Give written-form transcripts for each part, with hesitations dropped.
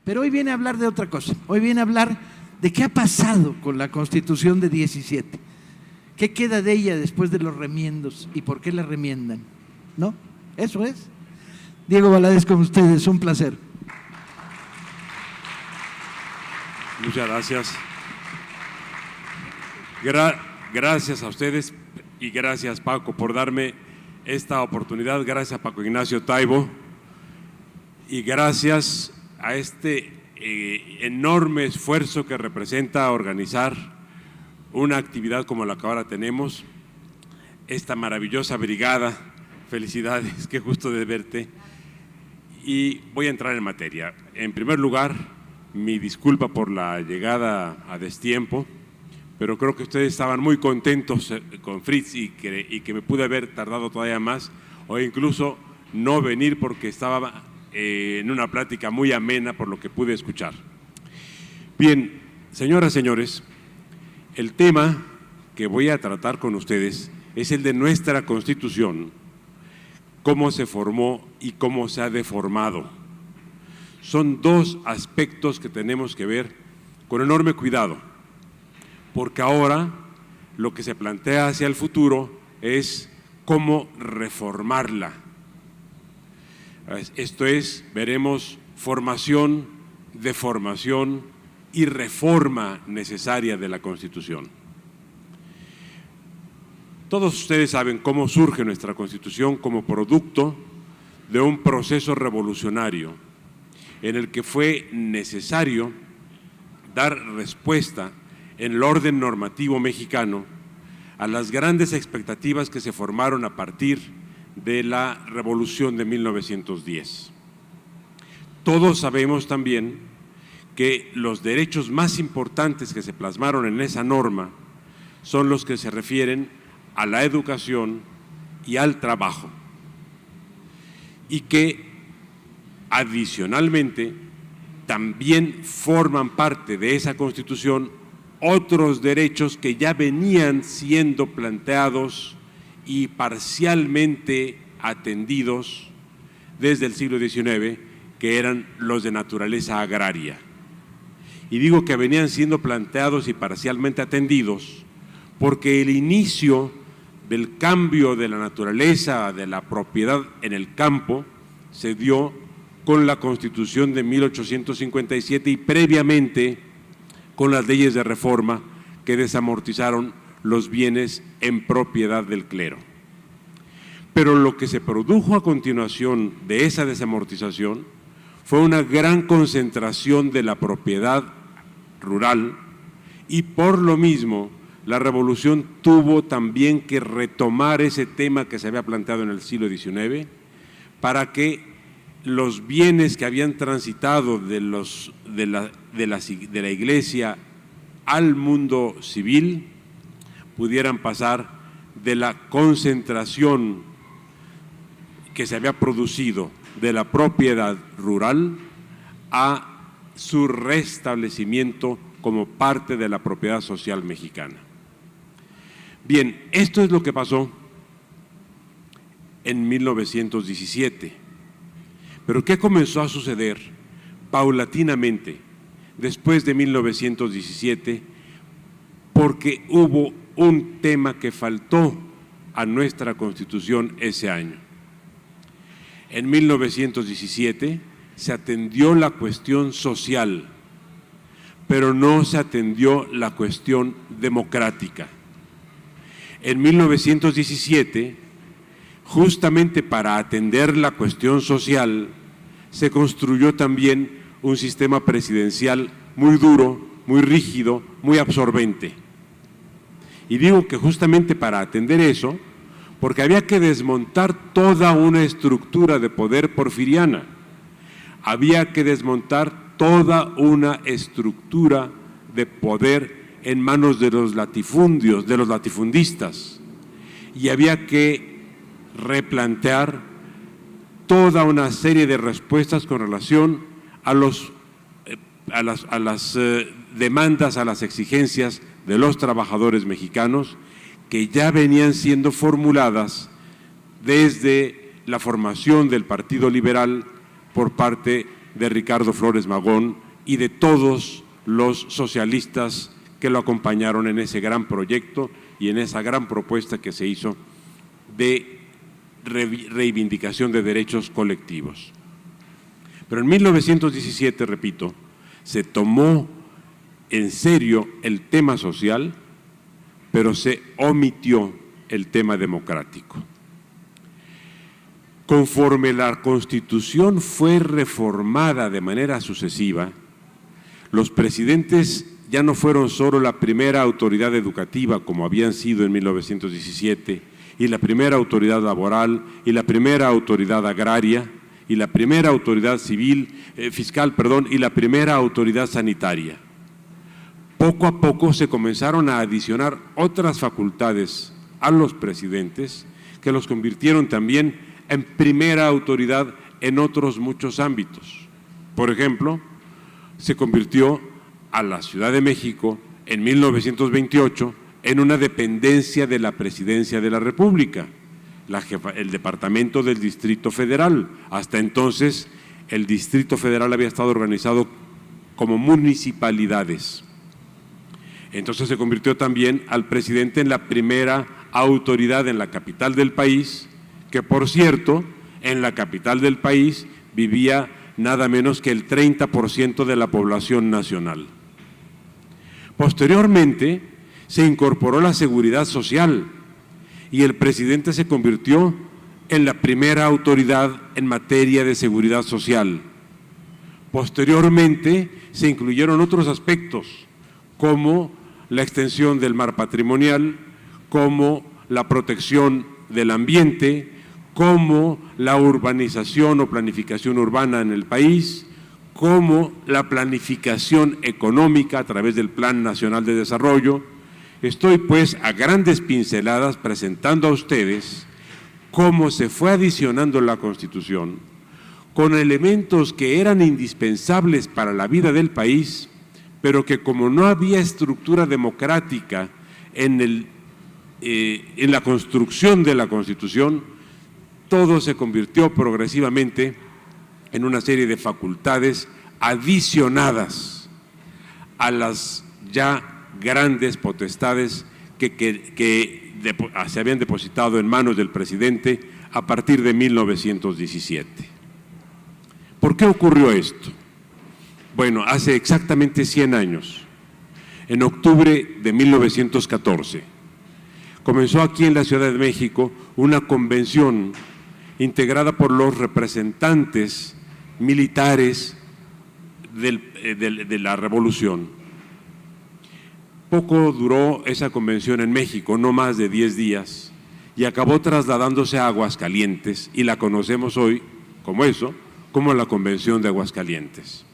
Pero hoy viene a hablar de otra cosa. Hoy viene a hablar de qué ha pasado con la Constitución de 17. ¿Qué queda de ella después de los remiendos y por qué la remiendan? ¿No? Eso es. Diego Valadez con ustedes, un placer. Muchas gracias. Gracias a ustedes y gracias, Paco, por darme esta oportunidad. Gracias a Paco Ignacio Taibo y gracias a este enorme esfuerzo que representa organizar una actividad como la que ahora tenemos, esta maravillosa brigada. Felicidades, qué gusto de verte. Y voy a entrar en materia. En primer lugar, mi disculpa por la llegada a destiempo, pero creo que ustedes estaban muy contentos con Fritz y que me pude haber tardado todavía más o incluso no venir porque estaba en una plática muy amena por lo que pude escuchar. Bien, señoras, señores, el tema que voy a tratar con ustedes es el de nuestra Constitución, cómo se formó y cómo se ha deformado. Son dos aspectos que tenemos que ver con enorme cuidado, porque ahora lo que se plantea hacia el futuro es cómo reformarla. Esto es, veremos formación, deformación y reforma necesaria de la Constitución. Todos ustedes saben cómo surge nuestra Constitución como producto de un proceso revolucionario en el que fue necesario dar respuesta en el orden normativo mexicano a las grandes expectativas que se formaron a partir de la Revolución de 1910. Todos sabemos también que los derechos más importantes que se plasmaron en esa norma son los que se refieren a la educación y al trabajo, y que adicionalmente también forman parte de esa Constitución otros derechos que ya venían siendo planteados y parcialmente atendidos desde el siglo XIX, que eran los de naturaleza agraria. Y digo que venían siendo planteados y parcialmente atendidos porque el inicio del cambio de la naturaleza de la propiedad en el campo se dio con la Constitución de 1857 y previamente con las leyes de reforma que desamortizaron los bienes en propiedad del clero. Pero lo que se produjo a continuación de esa desamortización fue una gran concentración de la propiedad rural y por lo mismo la revolución tuvo también que retomar ese tema que se había planteado en el siglo XIX para que los bienes que habían transitado de la Iglesia al mundo civil pudieran pasar de la concentración que se había producido de la propiedad rural a su restablecimiento como parte de la propiedad social mexicana. Bien, esto es lo que pasó en 1917. Pero ¿qué comenzó a suceder paulatinamente después de 1917? Porque hubo un tema que faltó a nuestra Constitución ese año. En 1917 se atendió la cuestión social, pero no se atendió la cuestión democrática. En 1917, justamente para atender la cuestión social, se construyó también un sistema presidencial muy duro, muy rígido, muy absorbente. Y digo que justamente para atender eso, porque había que desmontar toda una estructura de poder porfiriana, había que desmontar toda una estructura de poder en manos de los latifundios, de los latifundistas, y había que replantear toda una serie de respuestas con relación a las demandas, a las exigencias de los trabajadores mexicanos que ya venían siendo formuladas desde la formación del Partido Liberal por parte de Ricardo Flores Magón y de todos los socialistas que lo acompañaron en ese gran proyecto y en esa gran propuesta que se hizo de reivindicación de derechos colectivos. Pero en 1917, repito, se tomó en serio el tema social, pero se omitió el tema democrático. Conforme la Constitución fue reformada de manera sucesiva, los presidentes ya no fueron solo la primera autoridad educativa, como habían sido en 1917, y la primera autoridad laboral, y la primera autoridad agraria, y la primera autoridad fiscal, y la primera autoridad sanitaria. Poco a poco se comenzaron a adicionar otras facultades a los presidentes que los convirtieron también en primera autoridad en otros muchos ámbitos. Por ejemplo, se convirtió a la Ciudad de México en 1928 en una dependencia de la Presidencia de la República, el Departamento del Distrito Federal. Hasta entonces, el Distrito Federal había estado organizado como municipalidades. Entonces se convirtió también al presidente en la primera autoridad en la capital del país, que por cierto, en la capital del país vivía nada menos que el 30% de la población nacional. Posteriormente se incorporó la seguridad social y el presidente se convirtió en la primera autoridad en materia de seguridad social. Posteriormente se incluyeron otros aspectos como la extensión del mar patrimonial, como la protección del ambiente, como la urbanización o planificación urbana en el país, como la planificación económica a través del Plan Nacional de Desarrollo. Estoy pues a grandes pinceladas presentando a ustedes cómo se fue adicionando la Constitución con elementos que eran indispensables para la vida del país, pero que como no había estructura democrática en la construcción de la Constitución, todo se convirtió progresivamente en una serie de facultades adicionadas a las ya grandes potestades que se habían depositado en manos del presidente a partir de 1917. ¿Por qué ocurrió esto? Bueno, hace exactamente 100 años, en octubre de 1914, comenzó aquí en la Ciudad de México una convención integrada por los representantes militares de la Revolución. Poco duró esa convención en México, no más de 10 días, y acabó trasladándose a Aguascalientes, y la conocemos hoy como la Convención de Aguascalientes.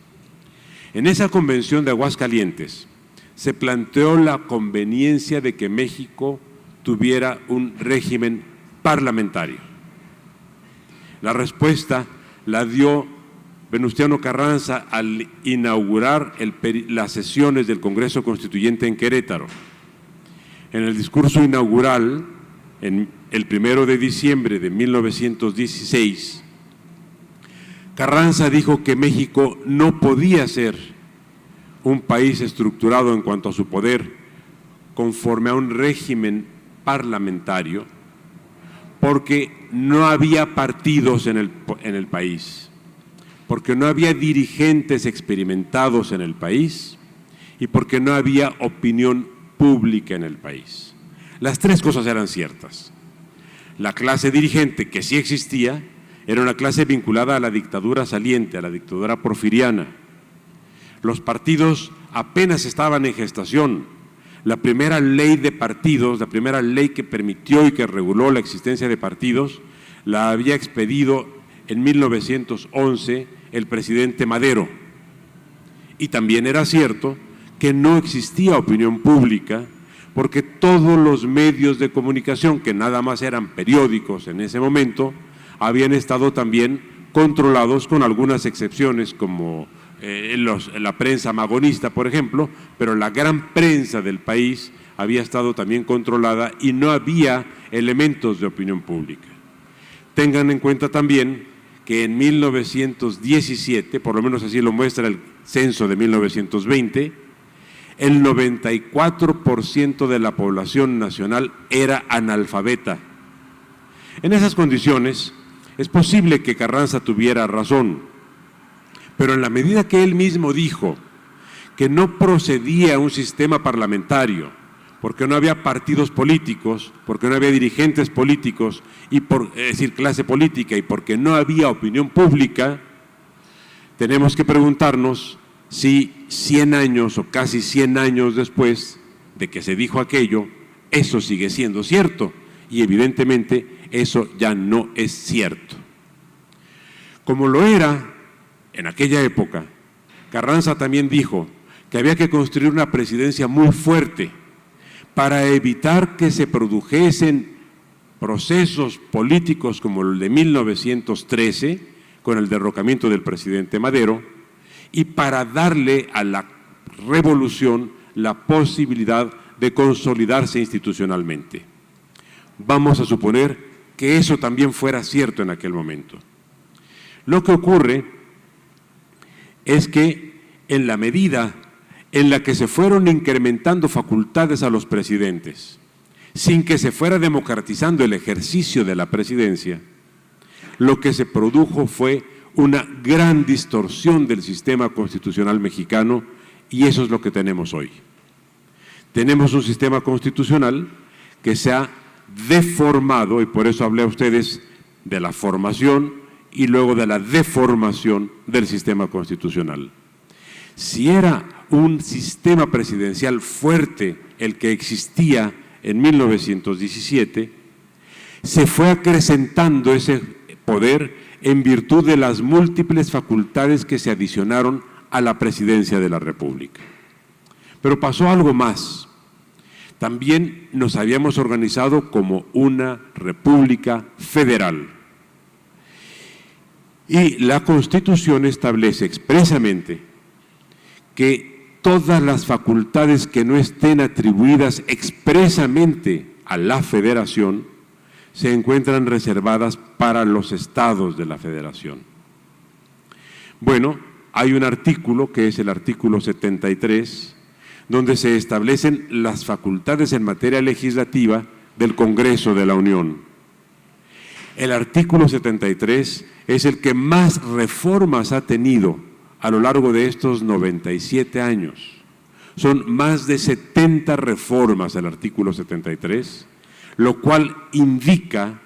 En esa Convención de Aguascalientes se planteó la conveniencia de que México tuviera un régimen parlamentario. La respuesta la dio Venustiano Carranza al inaugurar las sesiones del Congreso Constituyente en Querétaro. En el discurso inaugural, el 1 de diciembre de 1916, Carranza dijo que México no podía ser un país estructurado en cuanto a su poder conforme a un régimen parlamentario, porque no había partidos en el país, porque no había dirigentes experimentados en el país y porque no había opinión pública en el país. Las tres cosas eran ciertas. La clase dirigente, que sí existía, era una clase vinculada a la dictadura saliente, a la dictadura porfiriana. Los partidos apenas estaban en gestación. La primera ley de partidos, la primera ley que permitió y que reguló la existencia de partidos, la había expedido en 1911 el presidente Madero. Y también era cierto que no existía opinión pública, porque todos los medios de comunicación, que nada más eran periódicos en ese momento, habían estado también controlados, con algunas excepciones como la prensa magonista, por ejemplo, pero la gran prensa del país había estado también controlada y no había elementos de opinión pública. Tengan en cuenta también que en 1917, por lo menos así lo muestra el censo de 1920, el 94% de la población nacional era analfabeta. En esas condiciones, es posible que Carranza tuviera razón, pero en la medida que él mismo dijo que no procedía un sistema parlamentario, porque no había partidos políticos, porque no había dirigentes políticos, es decir, clase política, y porque no había opinión pública, tenemos que preguntarnos si 100 años o casi 100 años después de que se dijo aquello, eso sigue siendo cierto, y evidentemente eso ya no es cierto. Como lo era en aquella época, Carranza también dijo que había que construir una presidencia muy fuerte para evitar que se produjesen procesos políticos como el de 1913, con el derrocamiento del presidente Madero, y para darle a la revolución la posibilidad de consolidarse institucionalmente. Vamos a suponer que eso también fuera cierto en aquel momento. Lo que ocurre es que en la medida en la que se fueron incrementando facultades a los presidentes, sin que se fuera democratizando el ejercicio de la presidencia, lo que se produjo fue una gran distorsión del sistema constitucional mexicano, y eso es lo que tenemos hoy. Tenemos un sistema constitucional que se ha deformado, y por eso hablé a ustedes de la formación y luego de la deformación del sistema constitucional. Si era un sistema presidencial fuerte el que existía en 1917, se fue acrecentando ese poder en virtud de las múltiples facultades que se adicionaron a la presidencia de la República. Pero pasó algo más. También nos habíamos organizado como una república federal. Y la Constitución establece expresamente que todas las facultades que no estén atribuidas expresamente a la Federación se encuentran reservadas para los estados de la Federación. Bueno, hay un artículo que es el artículo 73, donde se establecen las facultades en materia legislativa del Congreso de la Unión. El artículo 73 es el que más reformas ha tenido a lo largo de estos 97 años. Son más de 70 reformas el artículo 73, lo cual indica,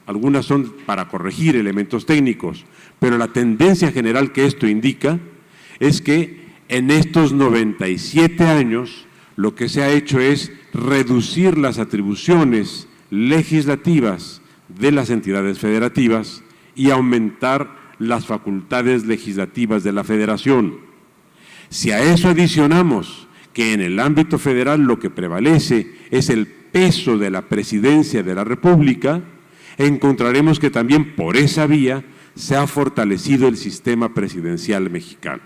algunas son para corregir elementos técnicos, pero la tendencia general que esto indica es que en estos 97 años lo que se ha hecho es reducir las atribuciones legislativas de las entidades federativas y aumentar las facultades legislativas de la Federación. Si a eso adicionamos que en el ámbito federal lo que prevalece es el peso de la presidencia de la República, encontraremos que también por esa vía se ha fortalecido el sistema presidencial mexicano.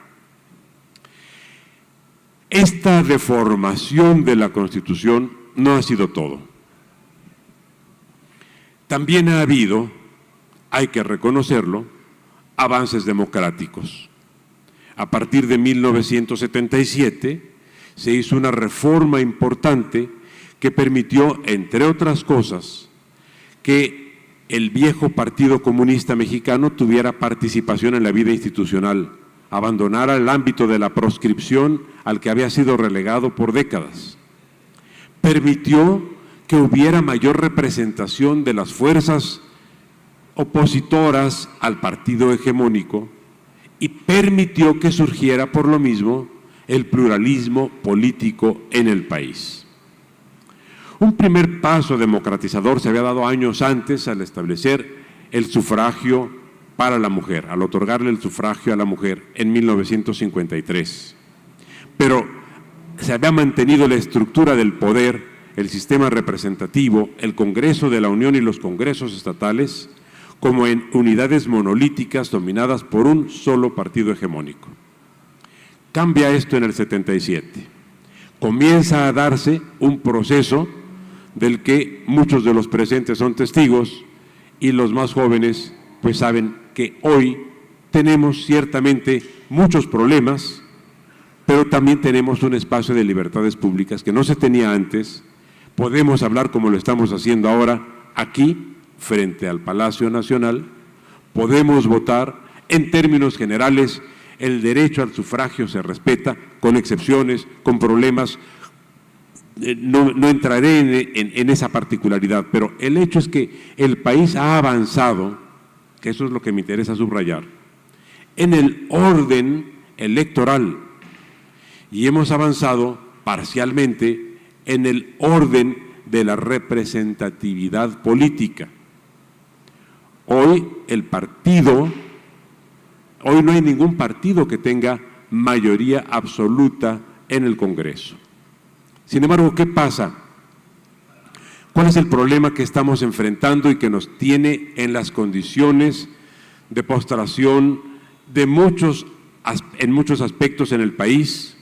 Esta deformación de la Constitución no ha sido todo. También ha habido, hay que reconocerlo, avances democráticos. A partir de 1977 se hizo una reforma importante que permitió, entre otras cosas, que el viejo Partido Comunista Mexicano tuviera participación en la vida institucional, abandonara el ámbito de la proscripción al que había sido relegado por décadas. Permitió que hubiera mayor representación de las fuerzas opositoras al partido hegemónico y permitió que surgiera por lo mismo el pluralismo político en el país. Un primer paso democratizador se había dado años antes al establecer el sufragio para la mujer, al otorgarle el sufragio a la mujer en 1953. Pero se había mantenido la estructura del poder, el sistema representativo, el Congreso de la Unión y los congresos estatales, como en unidades monolíticas dominadas por un solo partido hegemónico. Cambia esto en el 77. Comienza a darse un proceso del que muchos de los presentes son testigos y los más jóvenes pues saben que hoy tenemos ciertamente muchos problemas, pero también tenemos un espacio de libertades públicas que no se tenía antes. Podemos hablar como lo estamos haciendo ahora aquí, frente al Palacio Nacional. Podemos votar. En términos generales, el derecho al sufragio se respeta, con excepciones, con problemas. No entraré en esa particularidad, pero el hecho es que el país ha avanzado, que eso es lo que me interesa subrayar, en el orden electoral, y hemos avanzado parcialmente en el orden de la representatividad política. Hoy no hay ningún partido que tenga mayoría absoluta en el Congreso. Sin embargo, ¿qué pasa? ¿Cuál es el problema que estamos enfrentando y que nos tiene en las condiciones de postración en muchos aspectos en el país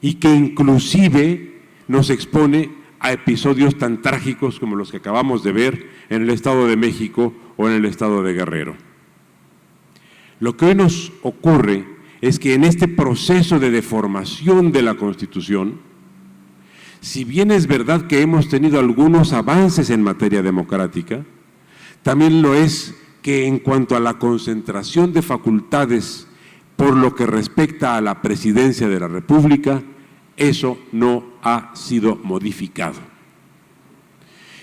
y que inclusive nos expone a episodios tan trágicos como los que acabamos de ver en el Estado de México o en el Estado de Guerrero? Lo que hoy nos ocurre es que en este proceso de deformación de la Constitución, si bien es verdad que hemos tenido algunos avances en materia democrática, también lo es que en cuanto a la concentración de facultades por lo que respecta a la presidencia de la República, eso no ha sido modificado.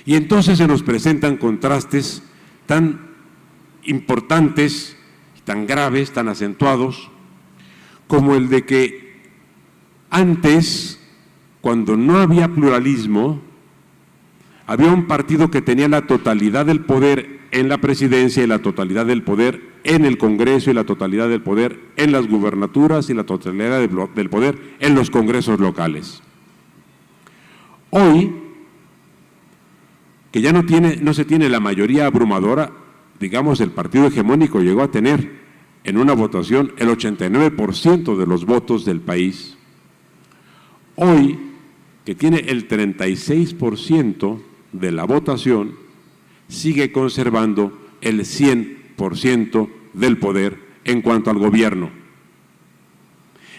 Y entonces se nos presentan contrastes tan importantes, tan graves, tan acentuados, como el de que antes, cuando no había pluralismo, había un partido que tenía la totalidad del poder en la presidencia y la totalidad del poder en el Congreso y la totalidad del poder en las gubernaturas y la totalidad del poder en los congresos locales. Hoy, que ya no se tiene la mayoría abrumadora, digamos, el partido hegemónico llegó a tener en una votación el 89% de los votos del país. Hoy, que tiene el 36% de la votación, sigue conservando el 100% del poder en cuanto al gobierno.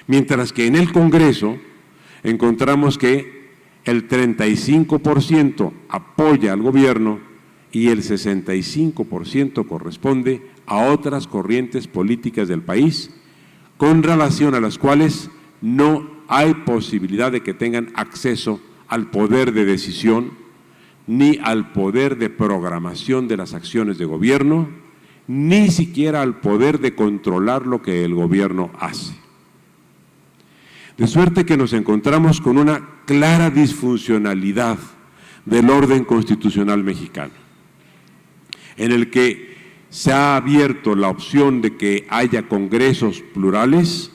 Mientras que en el Congreso encontramos que el 35% apoya al gobierno y el 65% corresponde a otras corrientes políticas del país, con relación a las cuales no hay posibilidad de que tengan acceso al poder de decisión, ni al poder de programación de las acciones de gobierno, ni siquiera al poder de controlar lo que el gobierno hace. De suerte que nos encontramos con una clara disfuncionalidad del orden constitucional mexicano, en el que se ha abierto la opción de que haya congresos plurales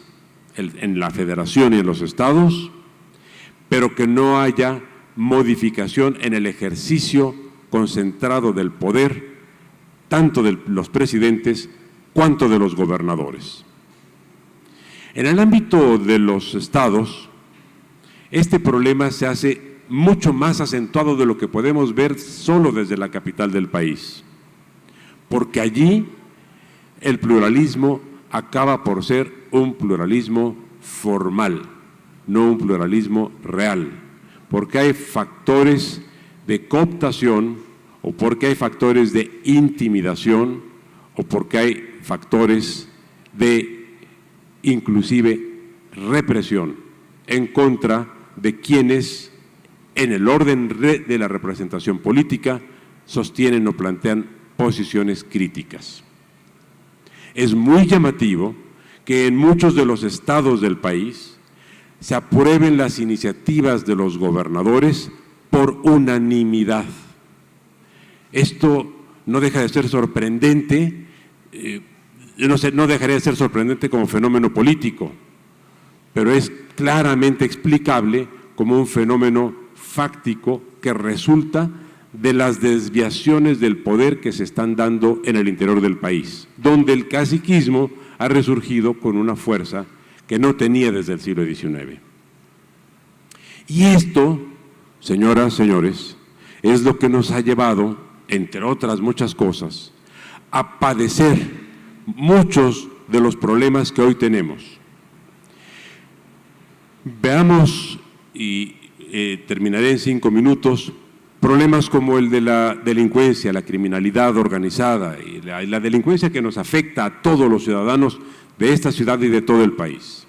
en la federación y en los estados, pero que no haya modificación en el ejercicio concentrado del poder, tanto de los presidentes cuanto de los gobernadores. En el ámbito de los estados, este problema se hace mucho más acentuado de lo que podemos ver solo desde la capital del país, porque allí el pluralismo acaba por ser un pluralismo formal, no un pluralismo real, porque hay factores de cooptación o porque hay factores de intimidación o porque hay factores de inclusive represión en contra de quienes en el orden de la representación política sostienen o plantean posiciones críticas. Es muy llamativo que en muchos de los estados del país se aprueben las iniciativas de los gobernadores por unanimidad. Esto no deja de ser sorprendente, no dejaría de ser sorprendente como fenómeno político, pero es claramente explicable como un fenómeno fáctico que resulta de las desviaciones del poder que se están dando en el interior del país, donde el caciquismo ha resurgido con una fuerza que no tenía desde el siglo XIX. Y esto, señoras, señores, es lo que nos ha llevado, entre otras muchas cosas, a padecer muchos de los problemas que hoy tenemos. Veamos, y terminaré en 5 minutos, problemas como el de la delincuencia, la criminalidad organizada y la delincuencia que nos afecta a todos los ciudadanos de esta ciudad y de todo el país.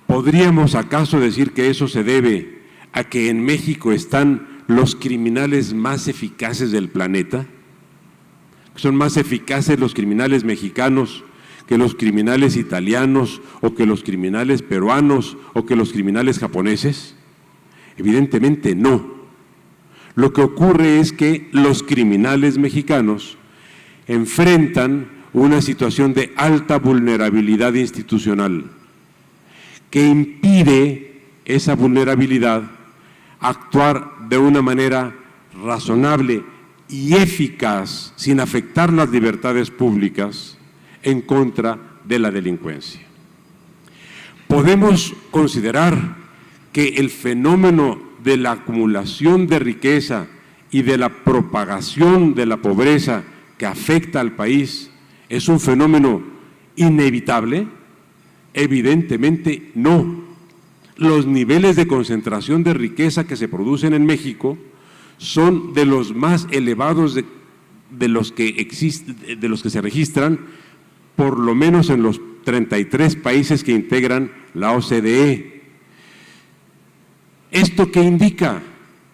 ¿Podríamos acaso decir que eso se debe a que en México están los criminales más eficaces del planeta? ¿Son más eficaces los criminales mexicanos que los criminales italianos o que los criminales peruanos o que los criminales japoneses? Evidentemente no. Lo que ocurre es que los criminales mexicanos enfrentan una situación de alta vulnerabilidad institucional que impide esa vulnerabilidad actuar de una manera razonable y eficaz, sin afectar las libertades públicas, en contra de la delincuencia. Podemos considerar que el fenómeno de la acumulación de riqueza y de la propagación de la pobreza que afecta al país es un fenómeno inevitable. Evidentemente no. Los niveles de concentración de riqueza que se producen en México son de los más elevados de los que se registran, por lo menos en los 33 países que integran la OCDE. ¿Esto qué indica?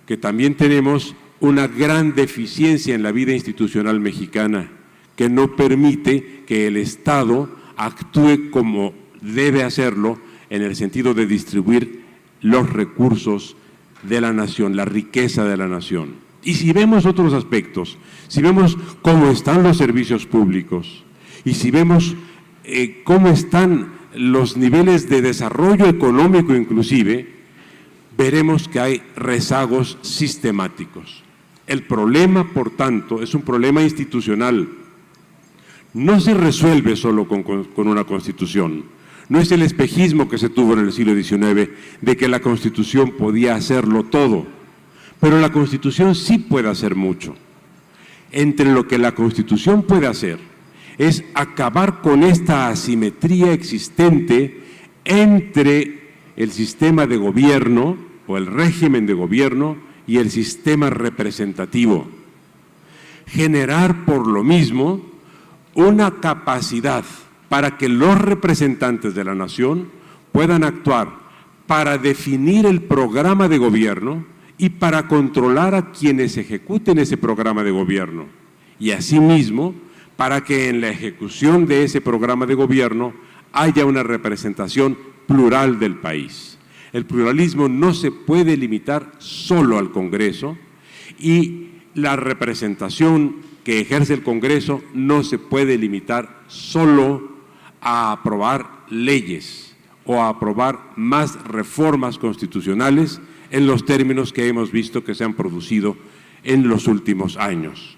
Que también tenemos una gran deficiencia en la vida institucional mexicana, que no permite que el Estado actúe como debe hacerlo en el sentido de distribuir los recursos de la nación, la riqueza de la nación. Y si vemos otros aspectos, si vemos cómo están los servicios públicos y si vemos cómo están los niveles de desarrollo económico inclusive, veremos que hay rezagos sistemáticos. El problema, por tanto, es un problema institucional. No se resuelve solo con una Constitución. No es el espejismo que se tuvo en el siglo XIX de que la Constitución podía hacerlo todo, pero la Constitución sí puede hacer mucho. Entre lo que la Constitución puede hacer es acabar con esta asimetría existente entre el sistema de gobierno o el régimen de gobierno y el sistema representativo. Generar por lo mismo una capacidad para que los representantes de la nación puedan actuar para definir el programa de gobierno y para controlar a quienes ejecuten ese programa de gobierno. Y asimismo, para que en la ejecución de ese programa de gobierno haya una representación plural del país. El pluralismo no se puede limitar solo al Congreso y la representación que ejerce el Congreso no se puede limitar solo a aprobar leyes o a aprobar más reformas constitucionales en los términos que hemos visto que se han producido en los últimos años.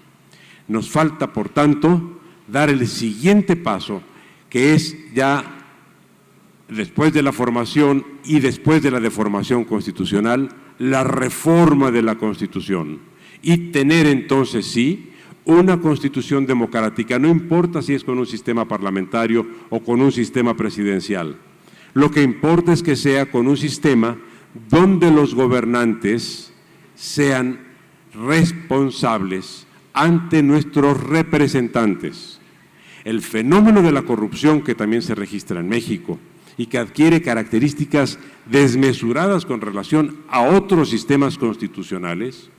Nos falta, por tanto, dar el siguiente paso, que es ya después de la formación y después de la deformación constitucional, la reforma de la Constitución y tener entonces sí una Constitución democrática, no importa si es con un sistema parlamentario o con un sistema presidencial. Lo que importa es que sea con un sistema donde los gobernantes sean responsables ante nuestros representantes. El fenómeno de la corrupción que también se registra en México y que adquiere características desmesuradas con relación a otros sistemas constitucionales,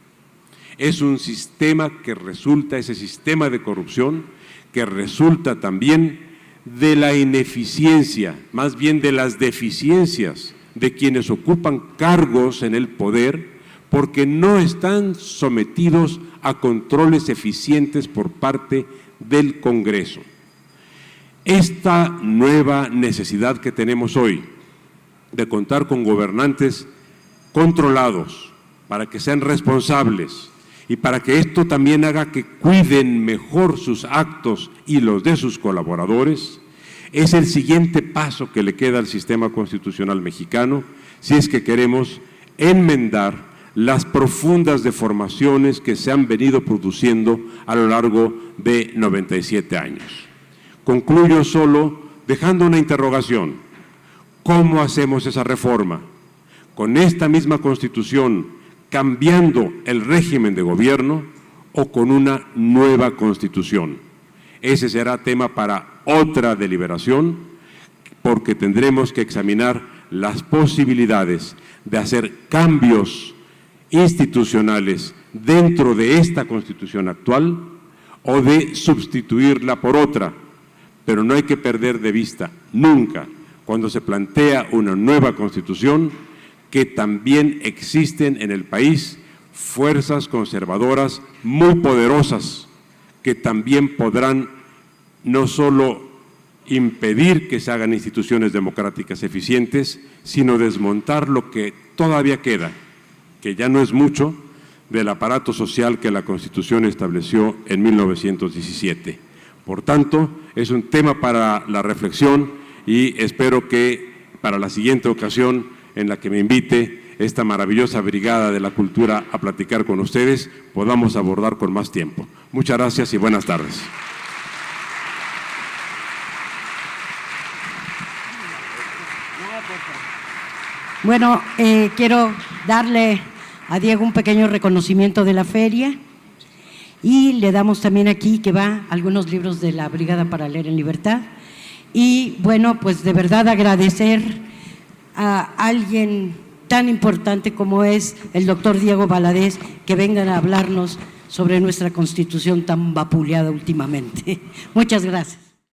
es un sistema que resulta, ese sistema de corrupción, que resulta también de la ineficiencia, más bien de las deficiencias de quienes ocupan cargos en el poder, porque no están sometidos a controles eficientes por parte del Congreso. Esta nueva necesidad que tenemos hoy de contar con gobernantes controlados para que sean responsables y para que esto también haga que cuiden mejor sus actos y los de sus colaboradores, es el siguiente paso que le queda al sistema constitucional mexicano si es que queremos enmendar las profundas deformaciones que se han venido produciendo a lo largo de 97 años. Concluyo solo dejando una interrogación. ¿Cómo hacemos esa reforma? ¿Con esta misma Constitución, cambiando el régimen de gobierno o con una nueva Constitución? Ese será tema para otra deliberación, porque tendremos que examinar las posibilidades de hacer cambios institucionales dentro de esta Constitución actual o de sustituirla por otra. Pero no hay que perder de vista nunca, cuando se plantea una nueva Constitución, que también existen en el país fuerzas conservadoras muy poderosas que también podrán no solo impedir que se hagan instituciones democráticas eficientes, sino desmontar lo que todavía queda, que ya no es mucho, del aparato social que la Constitución estableció en 1917. Por tanto, es un tema para la reflexión y espero que para la siguiente ocasión en la que me invite esta maravillosa brigada de la cultura a platicar con ustedes, podamos abordar con más tiempo. Muchas gracias y buenas tardes. Bueno, quiero darle a Diego un pequeño reconocimiento de la feria y le damos también aquí que va algunos libros de la Brigada para Leer en Libertad. Y bueno, pues de verdad agradecer a alguien tan importante como es el doctor Diego Valadez, que vengan a hablarnos sobre nuestra Constitución tan vapuleada últimamente. Muchas gracias.